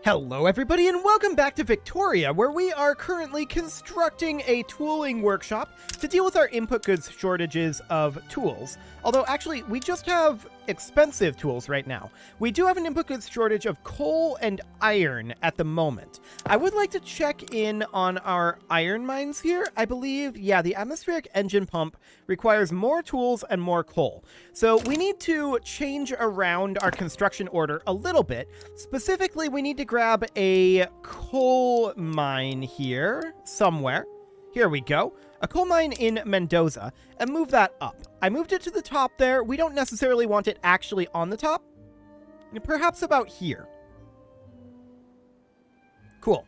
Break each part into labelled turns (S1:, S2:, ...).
S1: Hello everybody and welcome back to Victoria, where we are currently constructing a tooling workshop to deal with our input goods shortages of tools. Although actually, we just have expensive tools right now. We do have an input goods shortage of coal and iron at the moment. I would like to check in on our iron mines here. I believe, yeah, the atmospheric engine pump requires more tools and more coal. So we need to change around our construction order a little bit. Specifically, we need to grab a coal mine here somewhere. Here we go. A coal mine in Mendoza, and move that up. I moved it to the top there. We don't necessarily want it actually on the top. Perhaps about here. Cool.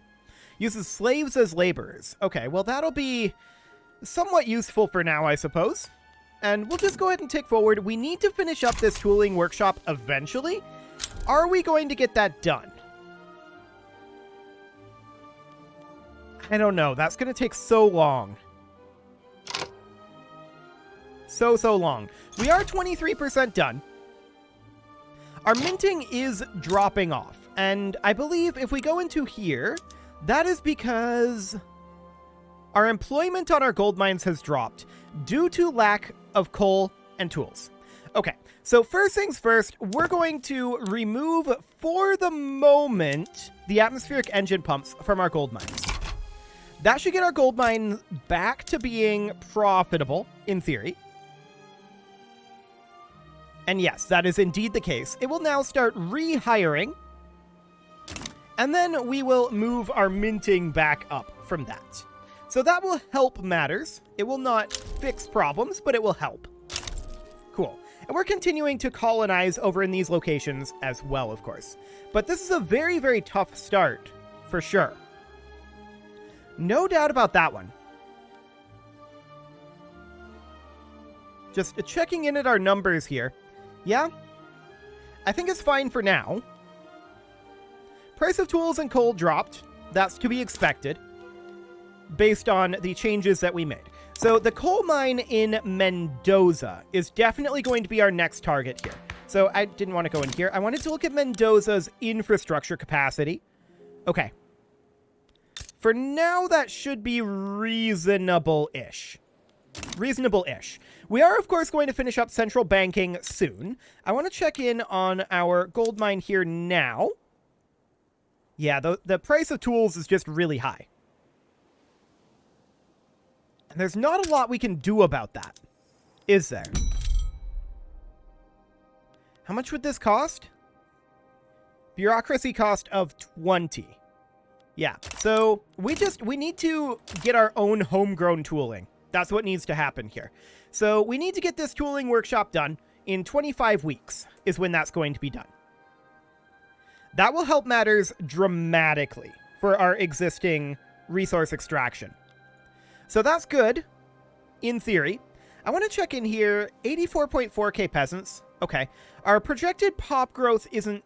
S1: Uses slaves as laborers. Okay, well that'll be somewhat useful for now, I suppose. And we'll just go ahead and tick forward. We need to finish up this tooling workshop eventually. Are we going to get that done? I don't know. That's going to take so long. So long. We are 23% done. Our minting is dropping off. And I believe if we go into here, that is because our employment on our gold mines has dropped due to lack of coal and tools. Okay, so first things first, we're going to remove, for the moment, the atmospheric engine pumps from our gold mines. That should get our gold mine back to being profitable, in theory. And yes, that is indeed the case. It will now start rehiring. And then we will move our minting back up from that. So that will help matters. It will not fix problems, but it will help. Cool. And we're continuing to colonize over in these locations as well, of course. But this is a very, very tough start, for sure. No doubt about that one. Just checking in at our numbers here. Yeah, I think it's fine for now. Price of tools and coal dropped. That's to be expected based on the changes that we made. So the coal mine in Mendoza is definitely going to be our next target here. So I didn't want to go in here. I wanted to look at Mendoza's infrastructure capacity. Okay. For now, that should be reasonable-ish. Reasonable-ish. We are, of course, going to finish up central banking soon. I want to check in on our gold mine here now. Yeah, the price of tools is just really high. And there's not a lot we can do about that, is there? How much would this cost? Bureaucracy cost of 20. Yeah, so we need to get our own homegrown tooling. That's what needs to happen here. So we need to get this tooling workshop done in 25 weeks is when that's going to be done. That will help matters dramatically for our existing resource extraction. So that's good, in theory. I want to check in here, 84.4k peasants. Okay, our projected pop growth isn't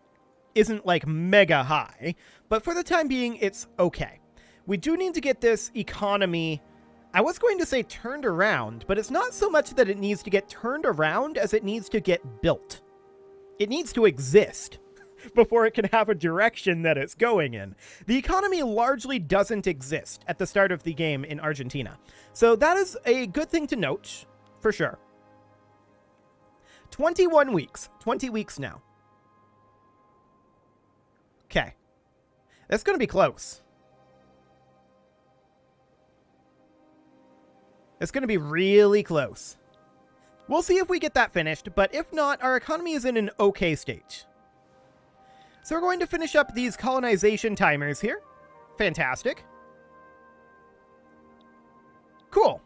S1: like mega high, but for the time being, it's okay. We do need to get this economy, I was going to say turned around, but it's not so much that it needs to get turned around as it needs to get built. It needs to exist before it can have a direction that it's going in. The economy largely doesn't exist at the start of the game in Argentina. So that is a good thing to note, for sure. 21 weeks. 20 weeks now. Okay. That's going to be close. It's going to be really close. We'll see if we get that finished, but if not, our economy is in an okay state. So we're going to finish up these colonization timers here. Fantastic. Cool.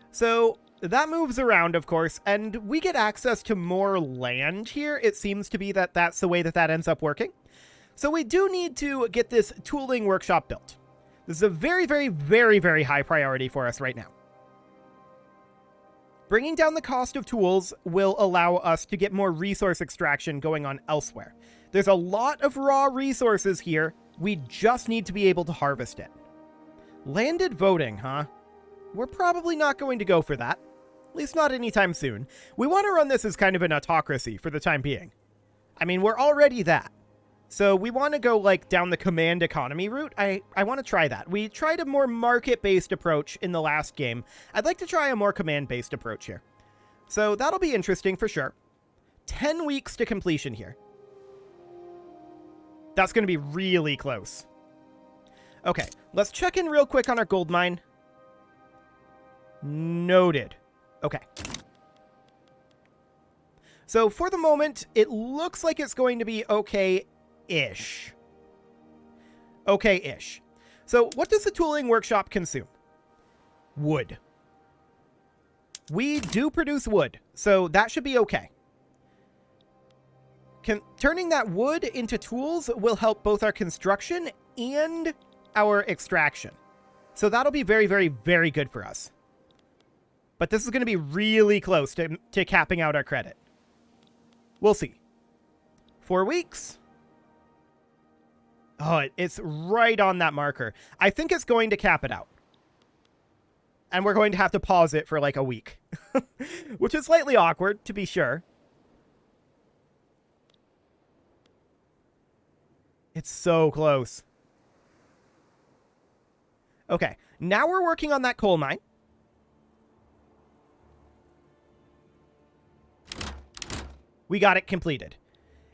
S1: So that moves around, of course, and we get access to more land here. It seems to be that that's the way that ends up working. So we do need to get this tooling workshop built. This is a very, very, very, very high priority for us right now. Bringing down the cost of tools will allow us to get more resource extraction going on elsewhere. There's a lot of raw resources here. We just need to be able to harvest it. Landed voting, huh? We're probably not going to go for that. At least not anytime soon. We want to run this as kind of an autocracy for the time being. I mean, we're already that. So we want to go like down the command economy route. I want to try that. We tried a more market-based approach in the last game. I'd like to try a more command-based approach here. So that'll be interesting for sure. 10 weeks to completion here. That's going to be really close. Okay, let's check in real quick on our gold mine. Noted. Okay. So for the moment, it looks like it's going to be okay-ish. Okay-ish. So what does the tooling workshop consume? Wood. We do produce wood, so that should be okay. Turning that wood into tools will help both our construction and our extraction. So that'll be very, very, very good for us. But this is going to be really close to capping out our credit. We'll see. 4 weeks. Oh, it's right on that marker. I think it's going to cap it out. And we're going to have to pause it for like a week. Which is slightly awkward, to be sure. It's so close. Okay, now we're working on that coal mine. We got it completed.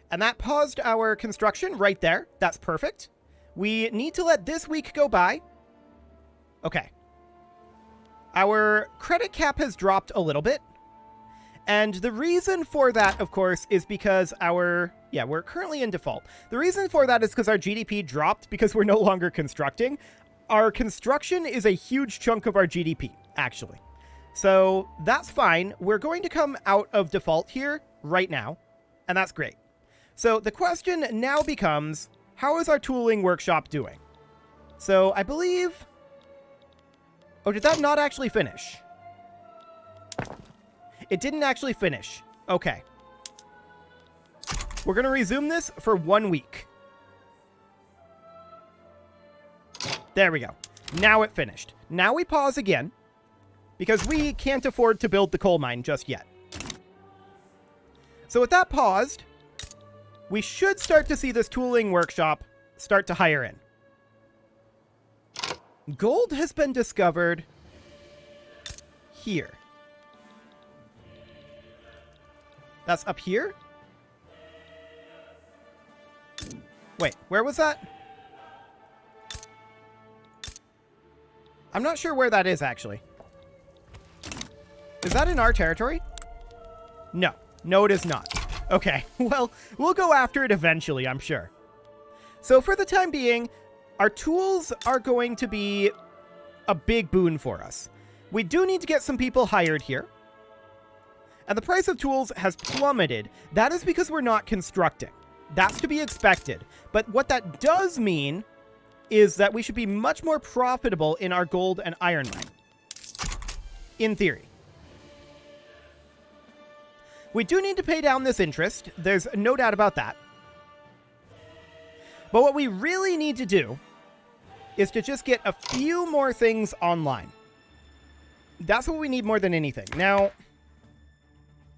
S1: And that paused our construction right there. That's perfect. We need to let this week go by. Okay. Our credit cap has dropped a little bit. And the reason for that, of course, is because we're currently in default. The reason for that is because our GDP dropped because we're no longer constructing. Our construction is a huge chunk of our GDP, actually. So that's fine. We're going to come out of default here right now, and that's great. So the question now becomes, how is our tooling workshop doing? So I believe... Oh, did that not actually finish? It didn't actually finish. Okay. We're going to resume this for 1 week. There we go. Now it finished. Now we pause again, because we can't afford to build the coal mine just yet. So with that paused, we should start to see this tooling workshop start to hire in. Gold has been discovered here. That's up here? Wait, where was that? I'm not sure where that is, actually. Is that in our territory? No. No, it is not. Okay, well, we'll go after it eventually, I'm sure. So for the time being, our tools are going to be a big boon for us. We do need to get some people hired here. And the price of tools has plummeted. That is because we're not constructing. That's to be expected. But what that does mean is that we should be much more profitable in our gold and iron mine. In theory. We do need to pay down this interest. There's no doubt about that. But what we really need to do is to just get a few more things online. That's what we need more than anything. Now,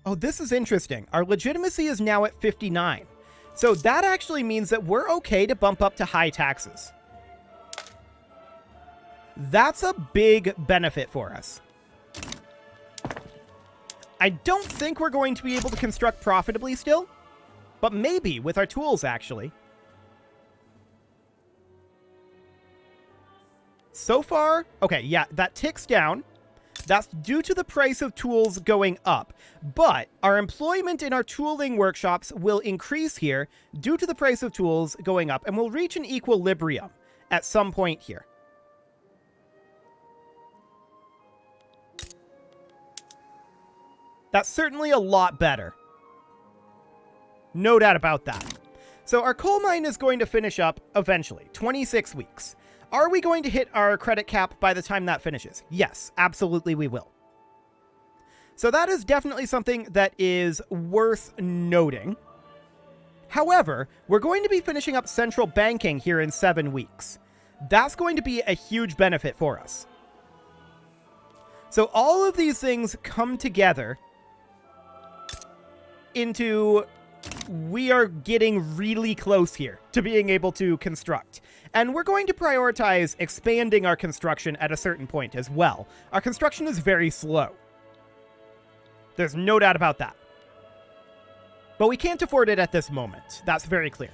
S1: oh, this is interesting. Our legitimacy is now at 59. So that actually means that we're okay to bump up to high taxes. That's a big benefit for us. I don't think we're going to be able to construct profitably still, but maybe with our tools, actually. So far, okay, yeah, that ticks down. That's due to the price of tools going up, but our employment in our tooling workshops will increase here due to the price of tools going up, and we'll reach an equilibrium at some point here. That's certainly a lot better. No doubt about that. So our coal mine is going to finish up eventually, 26 weeks. Are we going to hit our credit cap by the time that finishes? Yes, absolutely we will. So that is definitely something that is worth noting. However, we're going to be finishing up central banking here in 7 weeks. That's going to be a huge benefit for us. So all of these things come together into we are getting really close here to being able to construct. And we're going to prioritize expanding our construction at a certain point as well. Our construction is very slow. There's no doubt about that. But we can't afford it at this moment. That's very clear.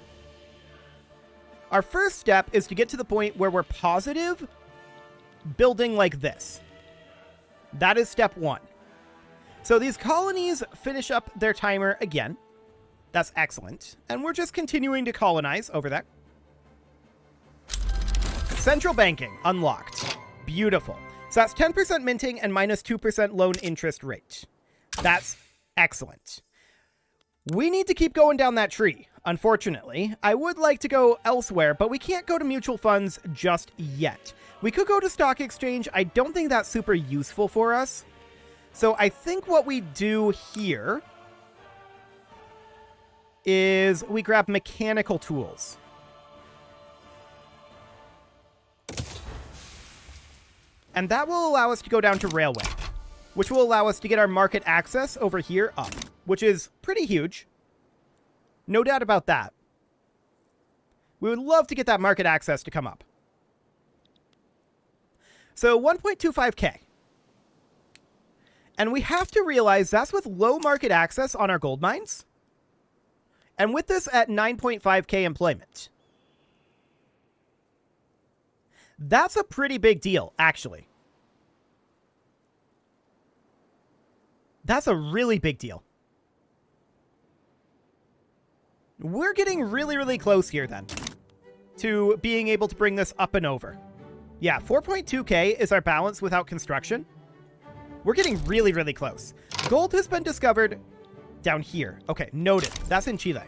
S1: Our first step is to get to the point where we're positive building like this. That is step one. So these colonies finish up their timer again. That's excellent. And we're just continuing to colonize over there. Central banking unlocked. Beautiful. So that's 10% minting and minus 2% loan interest rate. That's excellent. We need to keep going down that tree. Unfortunately, I would like to go elsewhere, but we can't go to mutual funds just yet. We could go to stock exchange. I don't think that's super useful for us. So I think what we do here is we grab mechanical tools. And that will allow us to go down to railway, which will allow us to get our market access over here up, which is pretty huge. No doubt about that. We would love to get that market access to come up. So 1.25k. And we have to realize that's with low market access on our gold mines. And with this at 9.5k employment. That's a pretty big deal, actually. That's a really big deal. We're getting really, really close here, then, to being able to bring this up and over. Yeah, 4.2k is our balance without construction. We're getting really, really close. Gold has been discovered down here. Okay, noted. That's in Chile.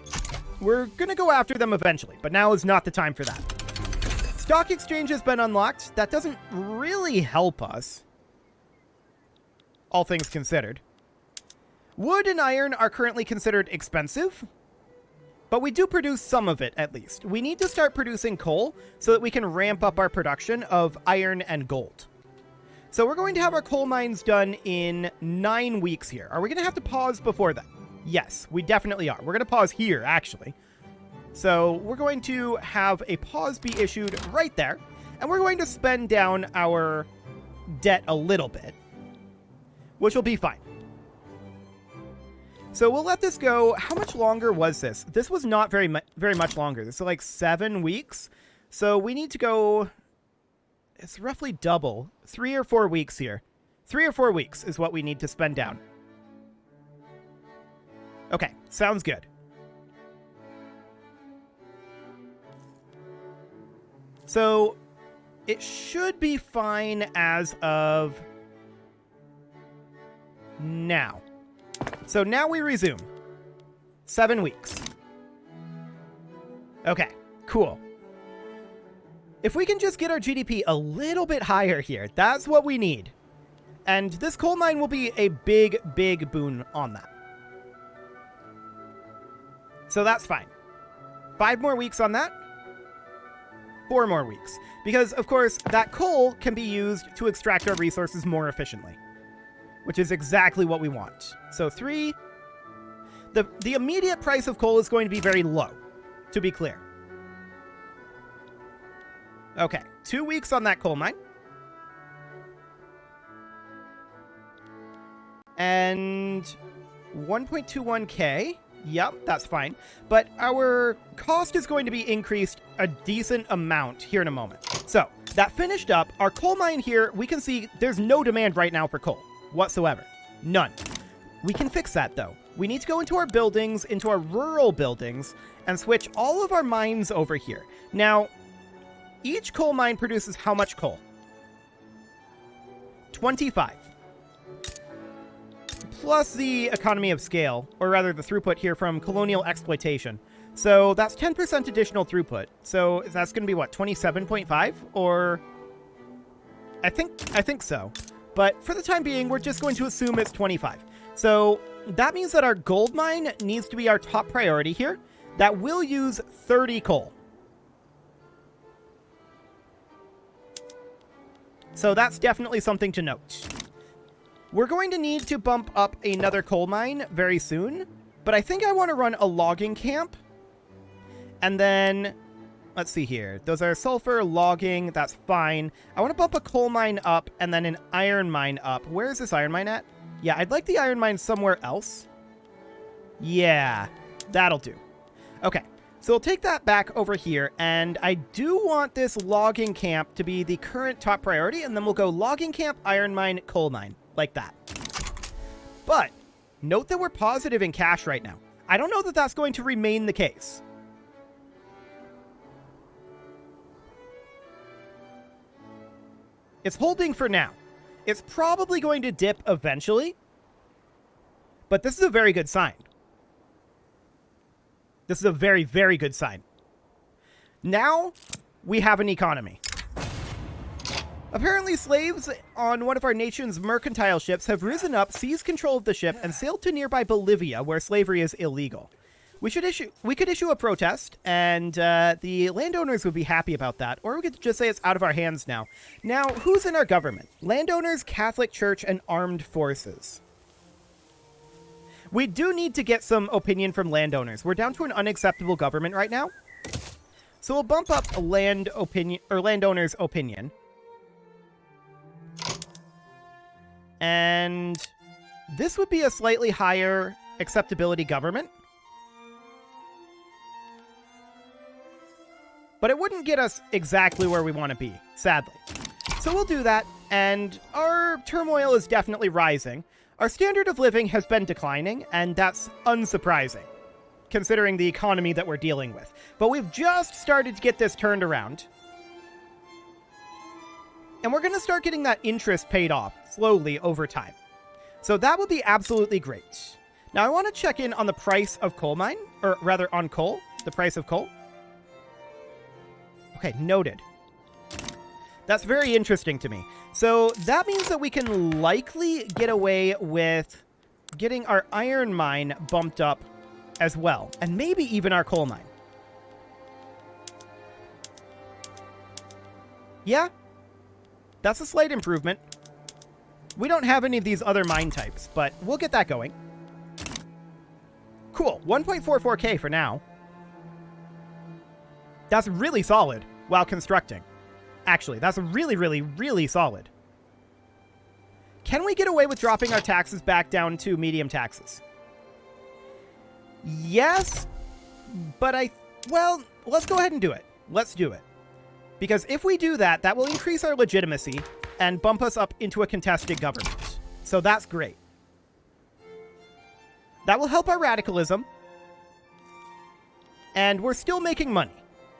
S1: We're going to go after them eventually, but now is not the time for that. Stock exchange has been unlocked. That doesn't really help us, all things considered. Wood and iron are currently considered expensive, but we do produce some of it, at least. We need to start producing coal so that we can ramp up our production of iron and gold. So we're going to have our coal mines done in 9 weeks here. Are we going to have to pause before then? Yes, we definitely are. We're going to pause here, actually. So we're going to have a pause be issued right there, and we're going to spend down our debt a little bit, which will be fine. So we'll let this go. How much longer was this? This was not very much longer. This is like 7 weeks. So we need to go... It's roughly double. 3 or 4 weeks here. 3 or 4 weeks is what we need to spend down. Okay, sounds good. So it should be fine as of now. So now we resume. 7 weeks. Okay, cool. If we can just get our GDP a little bit higher here, that's what we need. And this coal mine will be a big, big boon on that. So that's fine. 5 more weeks on that. 4 more weeks. Because, of course, that coal can be used to extract our resources more efficiently, which is exactly what we want. So 3. The immediate price of coal is going to be very low, to be clear. Okay, 2 weeks on that coal mine. And 1.21k. Yep, that's fine. But our cost is going to be increased a decent amount here in a moment. So, that finished up. Our coal mine here, we can see there's no demand right now for coal whatsoever. None. We can fix that, though. We need to go into our buildings, into our rural buildings, and switch all of our mines over here. Now, each coal mine produces how much coal? 25. Plus the economy of scale, or rather the throughput here from colonial exploitation. So that's 10% additional throughput. So that's going to be what, 27.5? Or I think so. But for the time being, we're just going to assume it's 25. So that means that our gold mine needs to be our top priority here. That will use 30 coal. So that's definitely something to note. We're going to need to bump up another coal mine very soon. But I think I want to run a logging camp. And then, let's see here. Those are sulfur, logging, that's fine. I want to bump a coal mine up and then an iron mine up. Where is this iron mine at? Yeah, I'd like the iron mine somewhere else. Yeah, that'll do. Okay, so we'll take that back over here. And I do want this logging camp to be the current top priority. And then we'll go logging camp, iron mine, coal mine, like that. But note that we're positive in cash right now. I don't know that that's going to remain the case. It's holding for now. It's probably going to dip eventually. But this is a very good sign. This is a very, very good sign. Now we have an economy. Apparently, slaves on one of our nation's mercantile ships have risen up, seized control of the ship, and sailed to nearby Bolivia, where slavery is illegal. We could issue a protest, and the landowners would be happy about that, or we could just say it's out of our hands now. Now, who's in our government? Landowners, Catholic Church, and armed forces. We do need to get some opinion from landowners. We're down to an unacceptable government right now, so we'll bump up a landowners' opinion. And this would be a slightly higher acceptability government. But it wouldn't get us exactly where we want to be, sadly. So we'll do that, and our turmoil is definitely rising. Our standard of living has been declining, and that's unsurprising, considering the economy that we're dealing with. But we've just started to get this turned around. And we're going to start getting that interest paid off slowly over time. So that would be absolutely great. Now I want to check in on the price of coal mine, or rather on coal, the price of coal. Okay, noted. That's very interesting to me. So that means that we can likely get away with getting our iron mine bumped up as well, and maybe even our coal mine. Yeah. That's a slight improvement. We don't have any of these other mine types, but we'll get that going. Cool. 1.44k for now. That's really solid while constructing. Actually, that's really, really, really solid. Can we get away with dropping our taxes back down to medium taxes? Yes, but well, let's go ahead and do it. Let's do it. Because if we do that, that will increase our legitimacy and bump us up into a contested government. So that's great. That will help our radicalism. And we're still making money.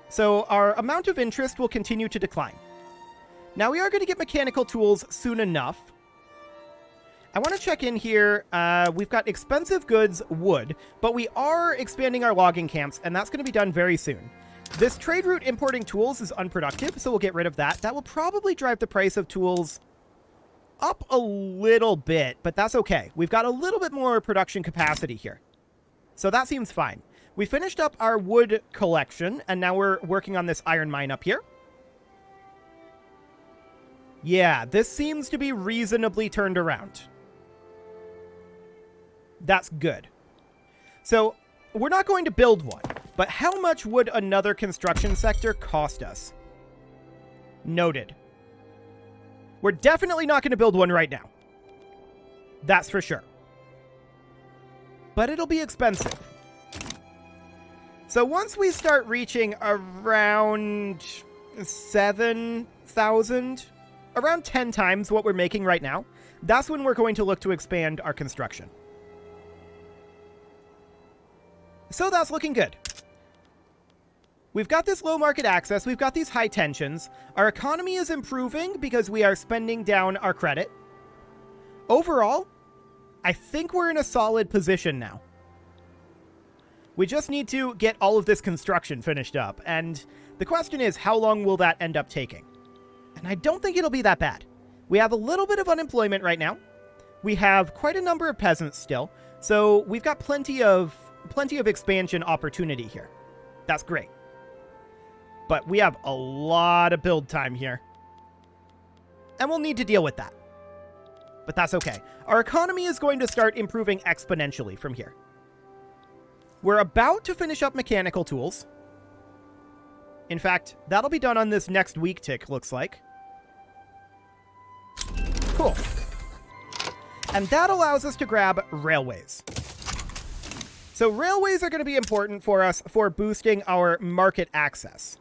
S1: So our amount of interest will continue to decline. Now we are going to get mechanical tools soon enough. I want to check in here. We've got expensive goods, wood, but we are expanding our logging camps, and that's going to be done very soon. This trade route importing tools is unproductive, so we'll get rid of that. That will probably drive the price of tools up a little bit, but that's okay. We've got a little bit more production capacity here. So that seems fine. We finished up our wood collection, and now we're working on this iron mine up here. Yeah, this seems to be reasonably turned around. That's good. So we're not going to build one. But how much would another construction sector cost us? Noted. We're definitely not going to build one right now. That's for sure. But it'll be expensive. So once we start reaching around 7,000, around 10 times what we're making right now, that's when we're going to look to expand our construction. So that's looking good. We've got this low market access. We've got these high tensions. Our economy is improving because we are spending down our credit. Overall, I think we're in a solid position now. We just need to get all of this construction finished up. And the question is, how long will that end up taking? And I don't think it'll be that bad. We have a little bit of unemployment right now. We have quite a number of peasants still. So we've got plenty of expansion opportunity here. That's great. But we have a lot of build time here. And we'll need to deal with that. But that's okay. Our economy is going to start improving exponentially from here. We're about to finish up mechanical tools. In fact, that'll be done on this next week tick, looks like. Cool. And that allows us to grab railways. So railways are going to be important for us for boosting our market access.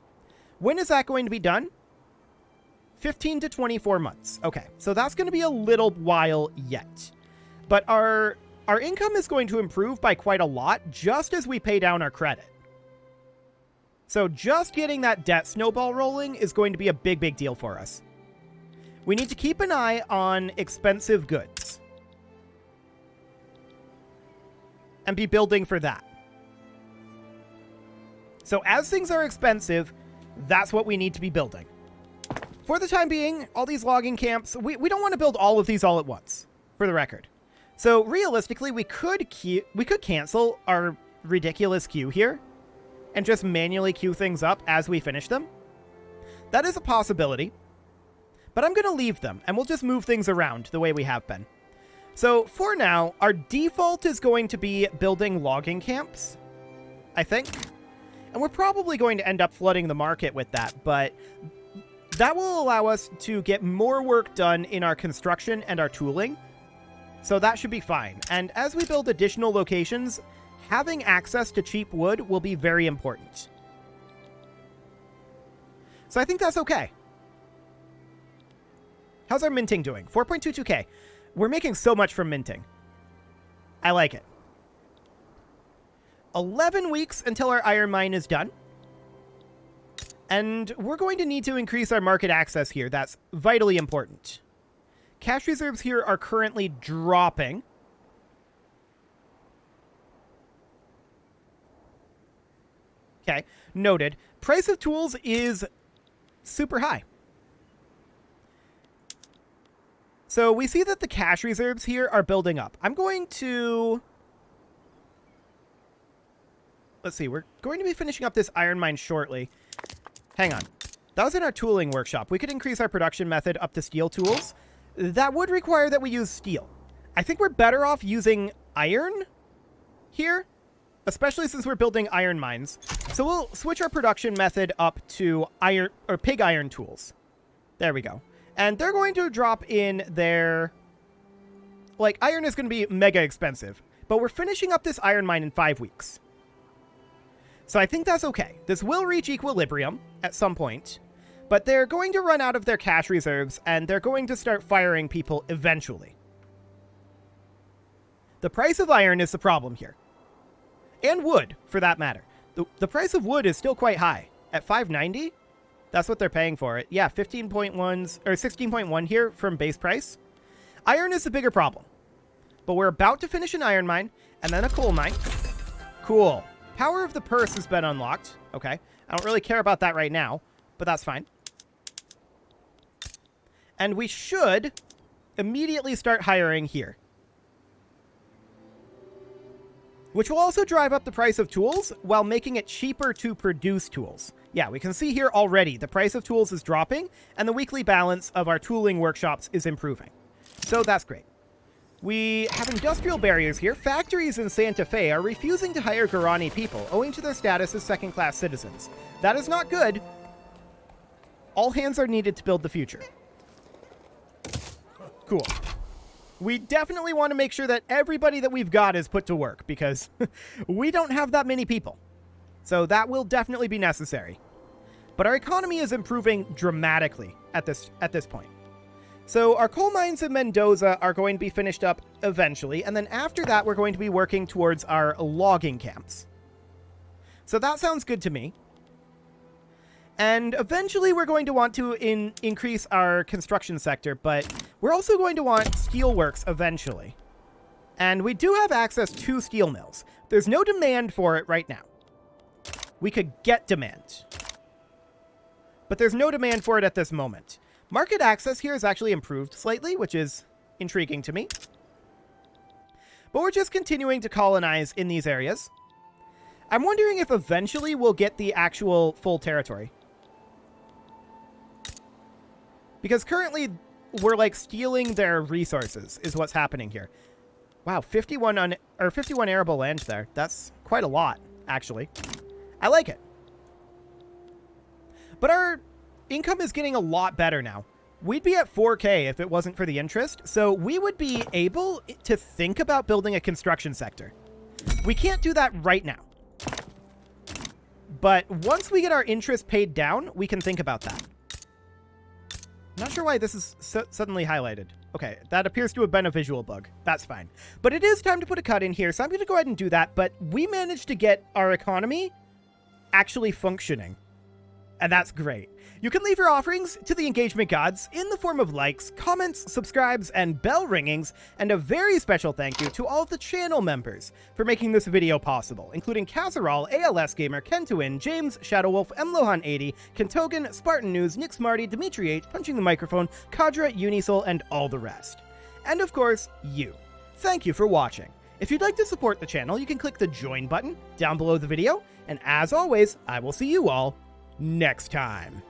S1: When is that going to be done? 15 to 24 months. Okay, so that's going to be a little while yet. But our income is going to improve by quite a lot just as we pay down our credit. So just getting that debt snowball rolling is going to be a big, big deal for us. We need to keep an eye on expensive goods. And be building for that. So as things are expensive, that's what we need to be building. For the time being, all these logging camps, we don't want to build all of these all at once, for the record. So realistically, we could cancel our ridiculous queue here and just manually queue things up as we finish them. That is a possibility. But I'm going to leave them, and we'll just move things around the way we have been. So for now, our default is going to be building logging camps, I think. And we're probably going to end up flooding the market with that, but that will allow us to get more work done in our construction and our tooling. So that should be fine. And as we build additional locations, having access to cheap wood will be very important. So I think that's okay. How's our minting doing? 4.22k. We're making so much from minting. I like it. 11 weeks until our iron mine is done. And we're going to need to increase our market access here. That's vitally important. Cash reserves here are currently dropping. Okay, noted. Price of tools is super high. So we see that the cash reserves here are building up. I'm going to... Let's see, we're going to be finishing up this iron mine shortly. Hang on. That was in our tooling workshop. We could increase our production method up to steel tools. That would require that we use steel. I think we're better off using iron here, especially since we're building iron mines. So we'll switch our production method up to iron or pig iron tools. There we go. And they're going to drop in their... Like, iron is going to be mega expensive. But we're finishing up this iron mine in 5 weeks. So I think that's okay. This will reach equilibrium at some point. But they're going to run out of their cash reserves, and they're going to start firing people eventually. The price of iron is the problem here. And wood, for that matter. The price of wood is still quite high. At $5.90? That's what they're paying for it. Yeah, 15.1s or 16.1 here from base price. Iron is the bigger problem. But we're about to finish an iron mine and then a coal mine. Cool. Power of the purse has been unlocked. Okay. I don't really care about that right now, but that's fine. And we should immediately start hiring here. Which will also drive up the price of tools while making it cheaper to produce tools. Yeah, we can see here already the price of tools is dropping and the weekly balance of our tooling workshops is improving. So that's great. We have industrial barriers here. Factories in Santa Fe are refusing to hire Guarani people owing to their status as second-class citizens. That is not good. All hands are needed to build the future. Cool. We definitely want to make sure that everybody that we've got is put to work because we don't have that many people. So that will definitely be necessary. But our economy is improving dramatically at this point. So our coal mines in Mendoza are going to be finished up eventually, and then after that we're going to be working towards our logging camps. So that sounds good to me. And eventually we're going to want to increase our construction sector, but we're also going to want steelworks eventually. And we do have access to steel mills. There's no demand for it right now. We could get demand. But there's no demand for it at this moment. Market access here has actually improved slightly, which is intriguing to me. But we're just continuing to colonize in these areas. I'm wondering if eventually we'll get the actual full territory. Because currently we're like stealing their resources is what's happening here. Wow, 51 arable land there. That's quite a lot, actually. I like it. But our income is getting a lot better now. We'd be at 4K if it wasn't for the interest, so we would be able to think about building a construction sector. We can't do that right now. But once we get our interest paid down, we can think about that. Not sure why this is suddenly highlighted. Okay, that appears to have been a visual bug. That's fine. But it is time to put a cut in here, so I'm going to go ahead and do that. But we managed to get our economy actually functioning. And that's great. You can leave your offerings to the engagement gods in the form of likes, comments, subscribes, and bell ringings, and a very special thank you to all of the channel members for making this video possible, including Casserole, ALS Gamer, Kentuin, James, Shadowwolf, MLohan80, Kentogan, Spartan News, Nick Smarty, Dimitri 8, Punching the Microphone, Kadra, Unisol, and all the rest. And of course, you. Thank you for watching. If you'd like to support the channel, you can click the join button down below the video, and as always, I will see you all next time.